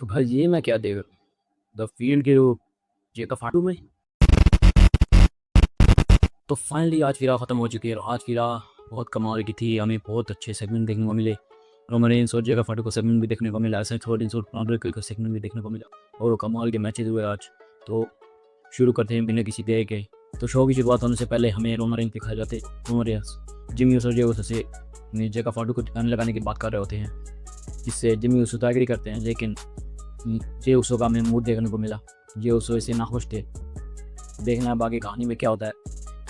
तो भाई ये मैं क्या देख रहा हूँ द फील्ड के जो जेका फाटू में। तो फाइनली आज की राह ख़त्म हो चुकी है और आज की राह बहुत कमाल की थी। हमें बहुत अच्छे सेगमेंट देखने को मिले। रोमन रेंस और जेका फाटू को सेगमेंट भी देखने को मिला, ऐसे थोड़ी और कॉन्ट्रैक्ट का सेगमेंट भी देखने को मिला और वो कमाल के मैचेस हुए आज। तो शुरू करते हैं बिना किसी देर के। तो शो की शुरुआत होने से पहले हमें रोमन रेंस दिखाए जाते रोमन रेंस जिमी यूसो जे उस से जेका फाटू को ध्यान लगाने की बात कर रहे होते हैं, जिससे जिमी यूसो तो एग्री करते हैं। लेकिन जे उसो का हमें मूड देखने को मिला। जे उसो इससे नाखुश थे। देखना है बाकी कहानी में क्या होता है।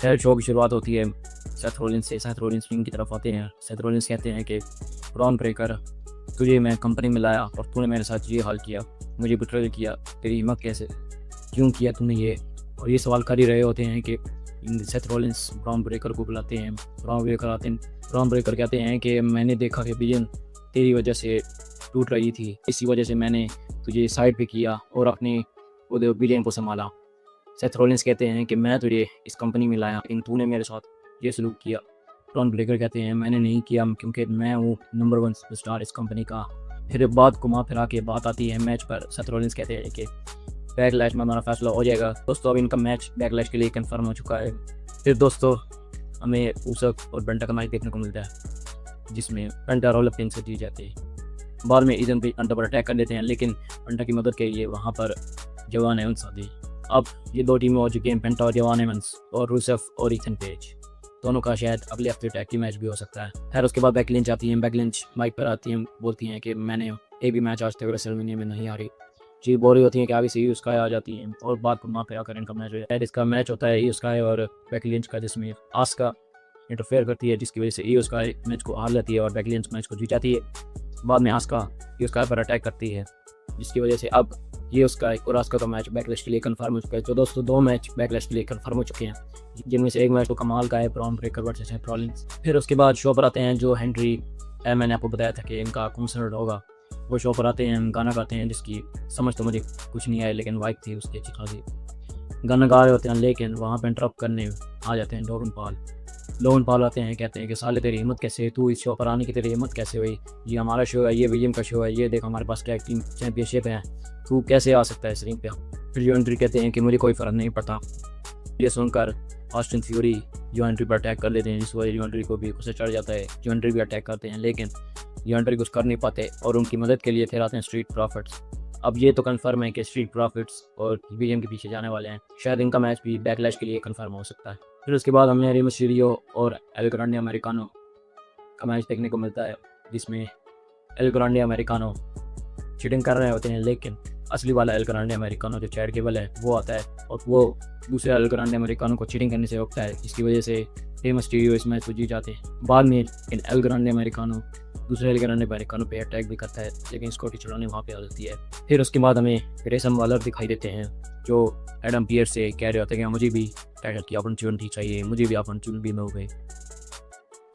खैर शो की शुरुआत होती है सेथ रोलिंस से। सेथ रोलिंस रिंग की तरफ आते हैं। सेथ रोलिंस कहते हैं कि ब्रॉन ब्रेकर, तुझे मैं कंपनी में लाया और तूने मेरे साथ ये हाल किया, मुझे बिट्रेल किया, तेरी हिम्मत कैसे, क्यों किया तूने ये। और ये सवाल कर ही रहे होते हैं कि सेथ रोलिंस ब्रॉन ब्रेकर को बुलाते हैं। ब्रॉन ब्रेकर आते हैं। ब्रॉन ब्रेकर कहते हैं कि मैंने देखा कि बिलियन तेरी वजह से टूट रही थी, इसी वजह से मैंने तुझे साइड पे किया और अपने बिलियन को संभाला। सेथ रोलिंस कहते हैं कि मैं तुझे इस कंपनी में लाया लेकिन तूने मेरे साथ ये सलूक किया। ब्रॉन ब्रेकर कहते हैं मैंने नहीं किया क्योंकि मैं हूँ नंबर 1 सुपरस्टार इस कंपनी का। फिर बात घुमा फिरा के बात आती है मैच पर। सेथ रोलिंस कहते हैं कि बैकलैश में हमारा फैसला हो जाएगा। दोस्तों अब इनका मैच बैकलैश के लिए कंफर्म हो चुका है। फिर दोस्तों हमें ऊसक और बंटा का मैच देखने को मिलता है, जिसमें बंटा रोल अप से जीत जाते हैं। बाद में ईदन पे बंटा पर अटैक कर देते हैं, लेकिन बंटा की मदद के लिए वहाँ पर जवान एवंस आते हैं। अब ये दो टीमें हो चुकी हैं, पेंटा और जवान एवंस और रूसेफ और ईथन पेज। दोनों का शायद अगले हफ्ते टैग की मैच भी हो सकता है। खैर उसके बाद बैकलिंच आती हैं। बैकलिंच माइक पर आती हैं, बोलती हैं कि मैंने एक भी मैच आज तक रेसलमेनिया में नहीं हारी। जी बोल रही होती हैं कि आगे से ही उसका आ जाती हैं और बात को माफिया कर इनका मैच हो जाए। इसका मैच होता है उसका और बैकलिंच का, जिसमें आस्का इंटरफेयर करती है, जिसकी वजह से ई उसका मैच को हार लेती है और बैकलिंच मैच को जीत जाती है। बाद में आस्का ये उसका पर अटैक करती है, जिसकी वजह से अब ये उसका और आस्का का मैच बैकलैश के लिए कंफर्म हो चुका है। तो दोस्तों दो मैच बैकलैश के लिए कंफर्म हो चुके हैं, जिनमें से एक मैच तो कमाल का है, Bron Breakker versus Seth Rollins. फिर उसके बाद शो पर आते हैं जो हेनरी, मैंने आपको बताया था कि इनका कॉन्सर्ट होगा, वो शो पर आते हैं, गाना गाते हैं, जिसकी समझ तो मुझे कुछ नहीं आया लेकिन वाइब थी उसकी अच्छी खासी। गाना गा रहे होते हैं लेकिन वहाँ पर इंटरप्ट करने आ जाते हैं लोगन पाल आते हैं, कहते हैं कि साले तेरी हिम्मत कैसे, तू इस शो पर आने की तेरी हिम्मत कैसे हुई, ये हमारा शो है, ये विलियम का शो है, ये देख हमारे पास टैग टीम चैंपियनशिप है, तू कैसे आ सकता है इस रिंग पे। फिर जो एंट्री कहते हैं कि मुझे कोई फ़र्क नहीं पड़ता। ये सुनकर ऑस्टिन फ्यूरी जो एंट्री पर अटैक कर लेते हैं, जिस वजह जो एंट्री को भी गुस्से चढ़ जाता है। जो एंट्री भी अटैक करते हैं लेकिन जो एंट्री कुछ कर नहीं पाते और उनकी मदद के लिए फिर आते हैं स्ट्रीट प्रॉफिट्स। अब ये तो कंफर्म है कि स्ट्रीट प्रॉफिट्स और विलियम के पीछे जाने वाले हैं, शायद इनका मैच भी बैकलैश के लिए कंफर्म हो सकता है। फिर उसके बाद हमें रे मिस्टीरियो और एल ग्रांडे अमेरिकानो का मैच देखने को मिलता है, जिसमें एल ग्रांडे अमेरिकानो चीटिंग कर रहे होते हैं, लेकिन असली वाला एल ग्रांडे अमेरिकानो जो चैट केबल है वो आता है और वो दूसरे एल ग्रांडे अमेरिकानो को चीटिंग करने से रोकता है, जिसकी वजह से रे मिस्टीरियो इस मैच को जीत जाते हैं। बाद में इन एल ग्रांडे अमेरिकानो दूसरे एल ग्रांडे अमेरिकानो पे अटैक भी करता है, लेकिन स्कॉटी चढ़ाने वहाँ पे आ जाती है। फिर उसके बाद हमें ग्रेसन वालर दिखाई देते हैं, जो एडम पियर्स से कह रहे होते हैं कि मुझे भी टाइटल की अपॉर्चुनिटी चाहिए, मुझे भी अपॉर्चुनिटी मिल गई।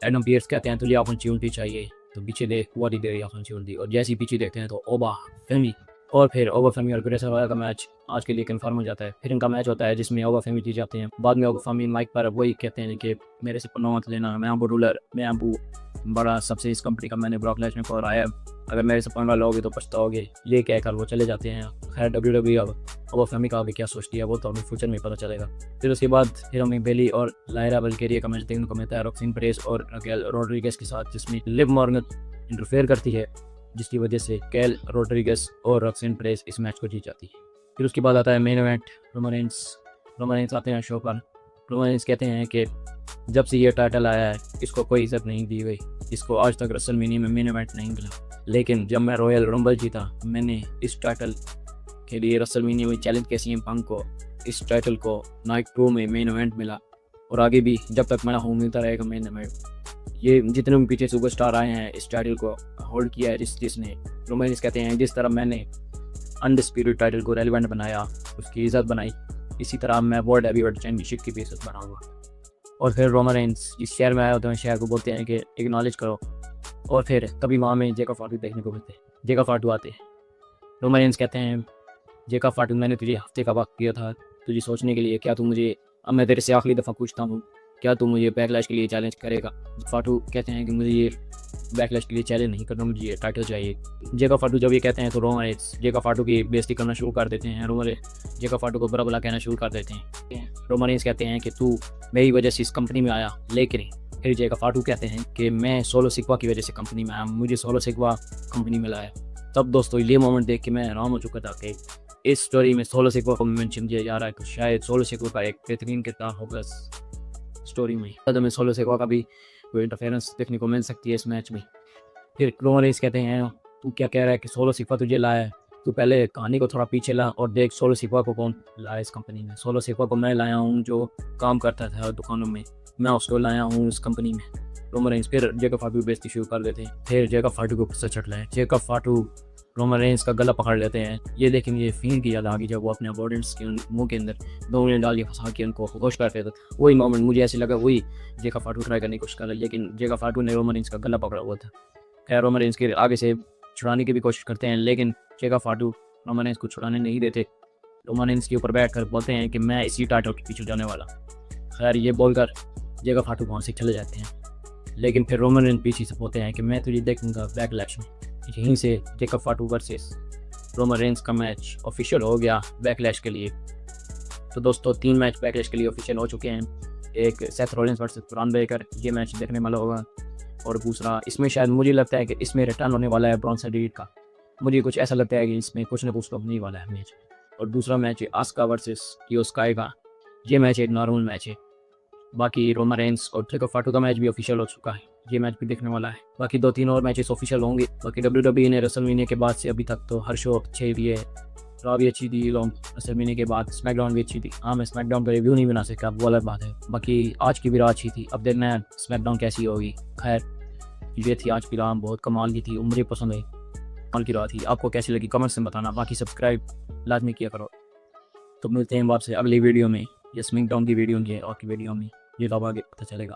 एडम पियर्स कहते हैं तुझे अपॉर्चुनिटी चाहिए तो पीछे देख, हुआ दे रही अपॉर्चुनिटी, और जैसे ही पीछे देखते हैं तो ओबा फेमी और फिर ओबा फेमी और ग्रेसन वालर का मैच आज के लिए कंफर्म हो जाता है। फिर इनका मैच होता है जिसमें ओबा फेमी जीत जाते हैं। बाद में ओबा फेमी माइक पर वही कहते हैं कि मेरे से पन्ना मत लेना, मैं अबू रूलर, मैं अबू बड़ा सबसे इस कंपनी का, मैंने ब्रॉक लेसनर को हराया, अगर मेरे से पंगा लोगे तो पछताओगे, ये कहकर वो चले जाते हैं। खैर डब्ल्यूडब्ल्यूई अब ओबा फेमी का आगे क्या सोचती है वो तो हमें फ्यूचर में पता चलेगा। फिर उसके बाद फिर हमें बेली और लायरा बल्गेरिया का मैच देखने को मिलता है रॉक्सिन परेस और रकेल रोड्रिगेज के साथ, जिसमें लिव मॉर्गन इंटरफेयर करती है, जिसकी वजह से कैल रोड्रिगेज और रॉक्सिन परेस इस मैच को जीत जाती है। फिर उसके बाद आता है मेन इवेंट। रोमन रेंस आते हैं शो पर। रोमन रेंस कहते हैं कि जब से ये टाइटल आया है इसको कोई इज्जत नहीं दी गई, इसको आज तक रेसलमेनिया में मेन इवेंट नहीं मिला, लेकिन जब मैं रॉयल रंबल जीता मैंने इस टाइटल के लिए रेसलमेनिया में चैलेंज किया सीएम पंक को, इस टाइटल को नाइट 2 में मेन इवेंट मिला और आगे भी जब तक मैं हूँ मिलता रहेगा मेन इवेंट। ये जितने भी पीछे सुपरस्टार आए हैं इस टाइटल को होल्ड किया है जिसने। रोमन रेंस कहते हैं जिस तरह मैंने अनडिस्प्यूटेड टाइटल को रेलिवेंट बनाया, उसकी इज्जत बनाई, इसी तरह मैं वर्ल्ड हैवीवेट चैंपियनशिप की भी इज्जत बनाऊंगा। और फिर रोमन रेंस इस शहर में आए होते हैं, शहर को बोलते हैं कि एक्नॉलेज करो, और फिर तभी वहाँ में जेका फाटू देखने को मिलते हैं। जेका फाटू आते हैं। रोमन रेंस कहते हैं जेका फाटू मैंने तुझे हफ्ते का वक्त दिया था तुझे सोचने के लिए, क्या तू मुझे, अब मैं तेरे से आखिरी दफ़ा पूछता हूँ क्या तू मुझे बैकलैश के लिए चैलेंज करेगा? फाटू कहते हैं कि मुझे ये बैकलैश के लिए चैलेंज नहीं करना, मुझे ये टाइटल चाहिए। जेका फाटू जब ये कहते हैं तो रोमन रेंस जेका फाटू की बेइज्जती करना शुरू कर देते हैं। जेका फाटू को बुरा भला कहना शुरू कर देते हैं। रोमन रेंस कहते हैं कि तू मेरी वजह से इस कंपनी में आया, लेकिन फिर जेका फाटू कहते हैं कि मैं सोलो सिक्वा की वजह से कंपनी में आया, मुझे सोलो सिक्वा कंपनी में लाया। तब दोस्तों ये मोमेंट देख के मैं हैरान हो चुका था कि इस स्टोरी में सोलो सिक्वा को मेंशन किया जा रहा है कि शायद सोलो सिक्वा का एक बेहतरीन किरदार होगा स्टोरी में। तो हमें सोलो सिक्वा का भी कोई इंटरफेरेंस देखने को मिल सकती है इस मैच में। फिर रोमन रेंस कहते हैं तू क्या कह रहा है कि सोलो सिक्वा तुझे लाया है? तू पहले कहानी को थोड़ा पीछे ला और देख सोलो सिक्वा को कौन लाया इस कंपनी में। सोलो सिक्वा को मैं लाया हूँ जो काम करता था दुकानों में, मैं उसको लाया हूँ इस कंपनी में। रोमन रेंस फिर जेका फाटू बेइज्जती शुरू कर देते हैं। फिर जेका फाटू को गुस्सा चढ़ लाए। जेका फाटू रोमन रेंस का गला पकड़ लेते हैं। ये देखें ये फीन की याद आ गई जब वो अपने अपोनेंट्स के मुंह के अंदर 2 उंगलियां डाल के फंसा के उनको खुश करते थे। वही मोमेंट मुझे ऐसे लगा वही जेका फाटू ट्राई करने की कोशिश कर रहा है, लेकिन जेका फाटू ने रोमन रेंस का गला पकड़ा हुआ था। खैर रोमन रेंस के आगे से छुड़ाने की भी कोशिश करते हैं, लेकिन जेका फाटू रोमन रेंस को छुड़ाने नहीं देते। रोमन रेंस के ऊपर बैठ कर बोलते हैं कि मैं इसी टाइटल के पीछे जाने वाला। खैर ये बोलकर जेका फाटू वहाँ से चले जाते हैं, लेकिन फिर रोमन रेंस पीछे से बोलते हैं कि मैं तुझे देखूंगा बैकलैश में। यहीं से जेका फाटू वर्सेस रोमन रेंस का मैच ऑफिशियल हो गया बैकलैश के लिए। तो दोस्तों 3 मैच बैकलैश के लिए ऑफिशियल हो चुके हैं। एक Seth Rollins versus Bron Breakker, ये मैच देखने वाला होगा। और दूसरा इसमें शायद मुझे लगता है कि इसमें रिटर्न होने वाला है ब्रॉन रेंस का। मुझे कुछ ऐसा लगता है कि इसमें कुछ ना कुछ तो होने वाला है मैच। और दूसरा मैच है आस्का वर्सेस इयो स्काई का। ये मैच एक नॉर्मल मैच है। बाकी रोमन रेंस और जेका फाटू का मैच भी ऑफिशियल हो चुका है, ये मैच भी देखने वाला है। बाकी 2-3 और मैचेस ऑफिशियल होंगे। बाकी WWE ने रेसलमेनिया के बाद से अभी तक तो हर शो अच्छे भी है। रॉ भी अच्छी थी, रेसलमेनिया के बाद स्मैकडाउन भी अच्छी थी। हाँ मैं स्मैकडाउन का रिव्यू नहीं बना सकता, वो अलग बात है। बाकी आज की भी रॉ अच्छी थी, अब देखना है स्मैकडाउन कैसी होगी। खैर ये थी आज की रॉ, बहुत कमाल की थी, मुझे पसंद आई, कमाल की रॉ थी। आपको कैसी लगी कमेंट्स में बताना। बाकी सब्सक्राइब लाजमी किया करो। तो मिलते हैं आपसे अगली वीडियो में, या स्मैकडाउन की वीडियो की और की वीडियो में, ये तब आगे पता चलेगा।